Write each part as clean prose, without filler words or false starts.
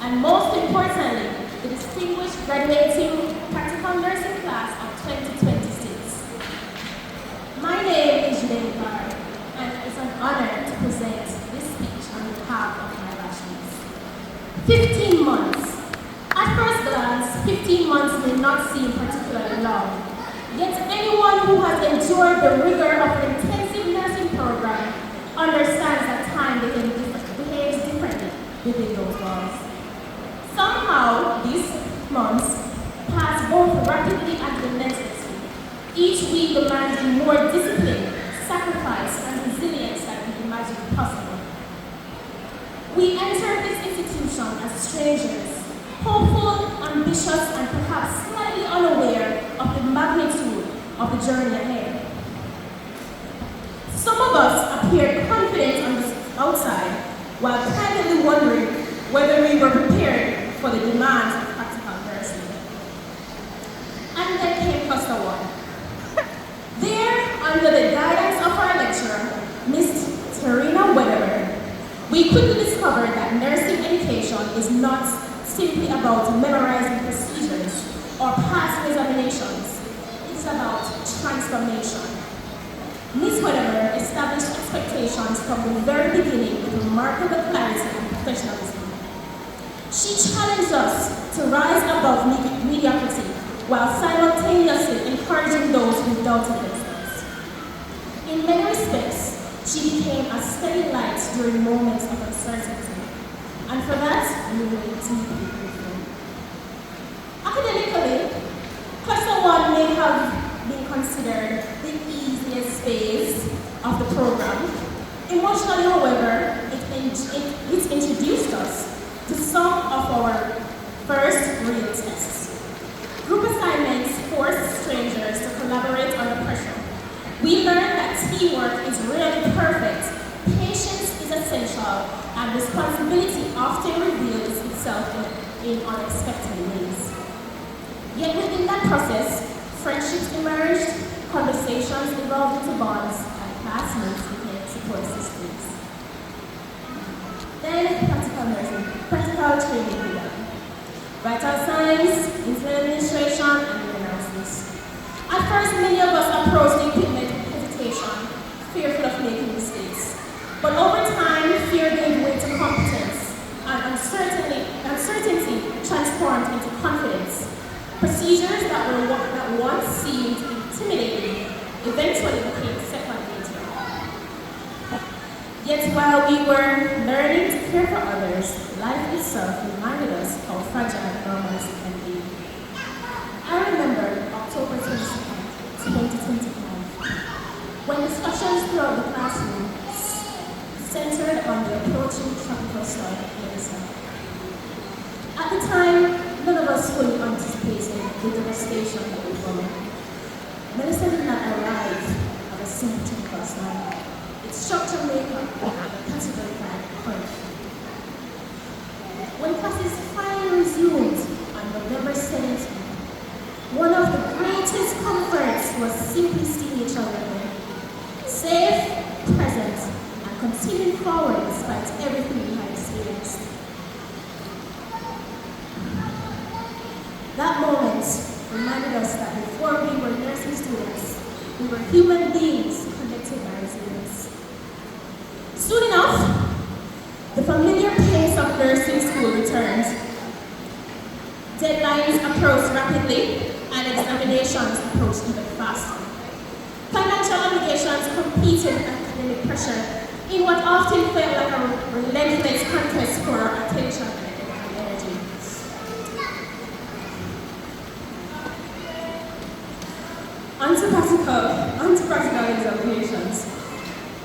and most importantly, the distinguished graduating practical nursing class of 2026. My name is Judain Kerr, and it's an honor to present this speech on behalf of my bachelors. 15 months. At first glance, 15 months may not seem particularly long. Yet anyone who has endured the rigor of an intensive nursing program understands that time behaves differently within those walls. Somehow, these months pass both rapidly and relentlessly, each week demanding more discipline, sacrifice, and resilience than we imagined possible. We entered this institution as strangers, hopeful, ambitious, and perhaps slightly unaware of the magnitude of the journey ahead. Some of us appeared confident on the outside, while privately wondering whether we were prepared for the demands of practical nursing. And then came Cluster 1. There, under the guidance of our lecturer, Ms. Terina Weatherberg, we quickly discovered that nursing education is not simply about memorizing procedures or passing examinations. It's about transformation. Ms. Weatherberg established expectations from the very beginning with remarkable clarity and professionalism. She challenged us to rise above mediocrity while simultaneously encouraging those who doubted themselves. In many respects, she became a steady light during moments of uncertainty, and for that, we were deeply grateful. Academically, Cluster 1 may have been considered the easiest phase of the program. Emotionally, however, it introduced us to some of our first real tests. Group assignments forced strangers to collaborate under pressure. We learned that teamwork is rarely perfect, patience is essential, and responsibility often reveals itself in unexpected ways. Yet within that process, friendships emerged, conversations evolved into bonds, and classmates became support systems. Then practical training began. Vital signs, internal administration, and analysis. At first, many of us approached the equipment with hesitation, fearful of making mistakes. But over time, fear gave way to competence, and uncertainty transformed into confidence. Procedures that once seemed intimidating eventually became second nature. Yet while we were learning to care for others, life itself reminded us how fragile normalcy can be. I remember October 22nd, 2025, when discussions throughout the classroom centered on the approaching tropical storm Melissa. At the time, none of us fully anticipated the devastation that would follow. Melissa did not arrive at a simple tropical storm. It struck Jamaica at a category 5 point. When classes finally resumed on November 17th, one of the greatest comforts was simply seeing each other again, safe, present, and continuing forward despite everything we had experienced. That moment reminded us that before we were nursing students, we were human beings connected by resilience. Soon enough, the familiar pace of nursing school returned. Deadlines approached rapidly, and examinations approached even faster. Financial obligations competed with academic pressure in what often felt like a relentless contest for our attention and energy. Onto practical examinations.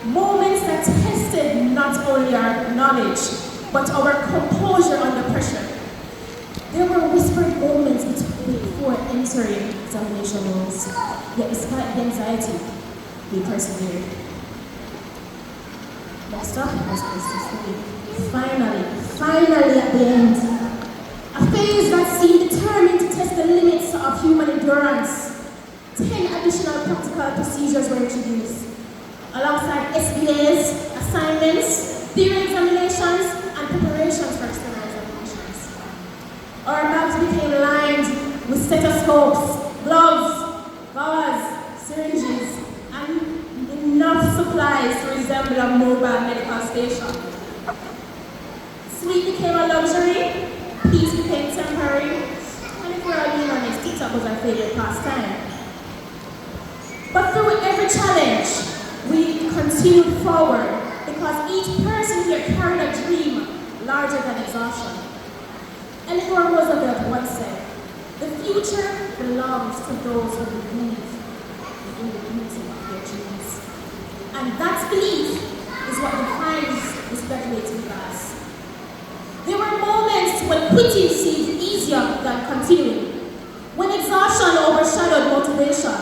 Moments that tested not only our knowledge, but our composure under pressure. There were whispered moments before entering examination rooms, yet despite the anxiety, we persevered. Next up was phase 3. Finally at the end. A phase that seemed determined to test the limits of human endurance. 10 additional practical procedures were introduced, alongside SBAs, assignments, theory examinations, and preparations for external examinations. Our bags became lined with stethoscopes, gloves, gauze, syringes, and enough supplies to resemble a mobile medical station. Sleep became a luxury, peace became temporary, and if we're all being honest, TikTok was our favorite pastime. But through every challenge, we continued forward because each person here carried a dream larger than exhaustion. Eleanor Roosevelt once said, "The future belongs to those who believe in the beauty of their dreams." And that belief is what defines this graduating class. There were moments when quitting seemed easier than continuing, when exhaustion overshadowed motivation,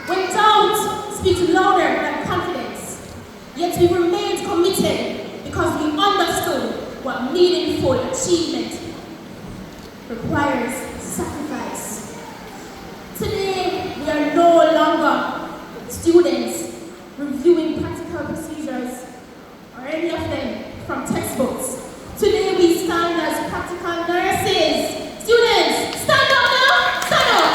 when doubt speaks louder than confidence. Yet we remained committed because we understood what meaningful achievement requires sacrifice. Today, we are no longer students reviewing practical procedures or any of them from textbooks. Today, we stand as practical nurses. Students, stand up now, stand up.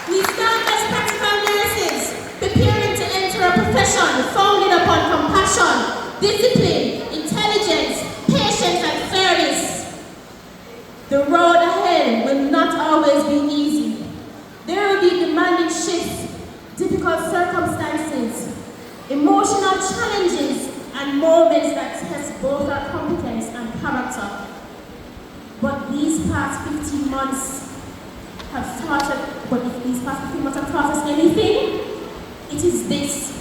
We stand as practical nurses, preparing to enter a profession founded upon compassion, discipline, intelligence, patience, and service. The road ahead will not always be easy. There will be demanding shifts, difficult circumstances, emotional challenges, and moments that test both our competence and character. But these past 15 months have taught us, anything, it is this.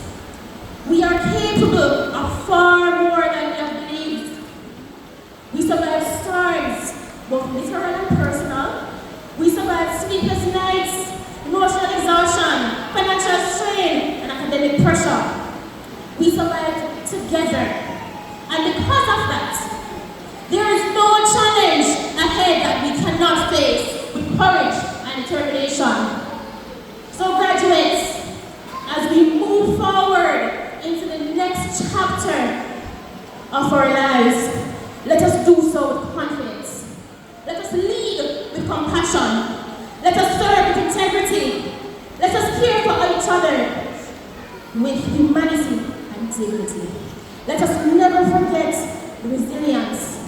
We are capable of far more than we have believed. We survived storms, both literal and personal. We survived sleepless nights, emotional exhaustion, financial strain, and academic pressure. We survived together. And because of that, there is no challenge ahead that we cannot face with courage and determination. So graduates, as we move forward into the next chapter of our lives, let us do so with confidence. Let us lead with compassion. Let us serve with integrity. Let us care for each other with humanity and dignity. Let us never forget the resilience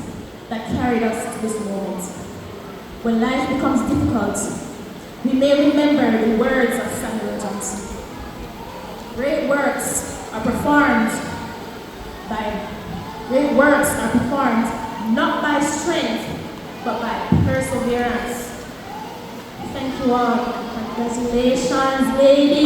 that carried us to this moment. When life becomes difficult, we may remember the words of Samuel Johnson. Great works are performed not by strength, but by perseverance. Thank you all. Congratulations, ladies.